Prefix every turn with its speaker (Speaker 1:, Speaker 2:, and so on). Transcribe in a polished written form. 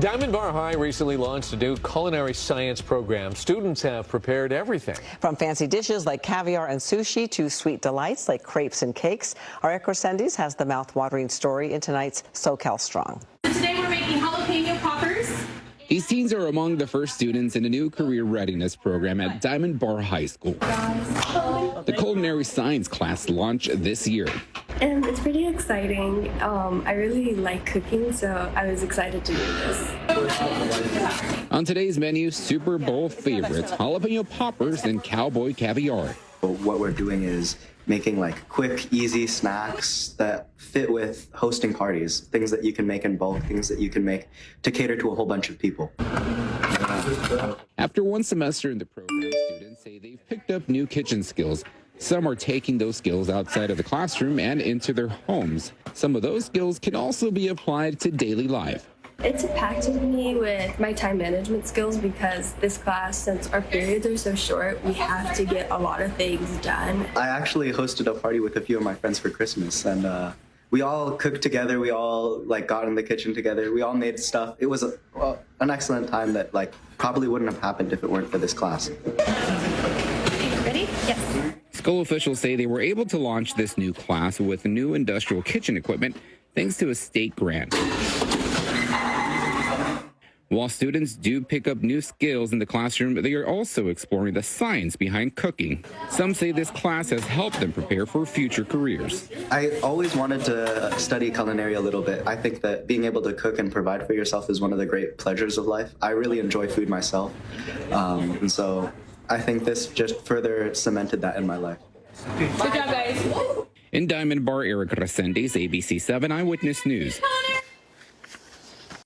Speaker 1: Diamond Bar High recently launched a new Culinary Science program. Students have prepared everything.
Speaker 2: From fancy dishes like caviar and sushi to sweet delights like crepes and cakes, our Crescendes has the mouth-watering story in tonight's SoCal Strong.
Speaker 3: So today we're making jalapeno poppers.
Speaker 4: These teens are among the first students in a new career readiness program at Diamond Bar High School. The Culinary Science class launched this year.
Speaker 5: And it's pretty exciting. I really like cooking, so I was excited to do this.
Speaker 4: On today's menu, Super Bowl favorites, jalapeno poppers and cowboy caviar.
Speaker 6: What we're doing is making like quick, easy snacks that fit with hosting parties, things that you can make in bulk, things that you can make to cater to a whole bunch of people.
Speaker 4: After one semester in the program, students say they've picked up new kitchen skills. Some are taking those skills outside of the classroom and into their homes. Some of those skills can also be applied to daily life.
Speaker 5: It's impacted me with my time management skills because this class, since our periods are so short, we have to get a lot of things done.
Speaker 6: I actually hosted a party with a few of my friends for Christmas, and we all cooked together. We all got in the kitchen together. We all made stuff. It was an excellent time that probably wouldn't have happened if it weren't for this class.
Speaker 5: Ready? Yes.
Speaker 4: School officials say they were able to launch this new class with new industrial kitchen equipment thanks to a state grant. While students do pick up new skills in the classroom, they are also exploring the science behind cooking. Some say this class has helped them prepare for future careers.
Speaker 6: I always wanted to study culinary a little bit. I think that being able to cook and provide for yourself is one of the great pleasures of life. I really enjoy food myself, and so I think this just further cemented that in my life.
Speaker 3: Good job, guys.
Speaker 4: In Diamond Bar, Eric Resendes, ABC7 Eyewitness News.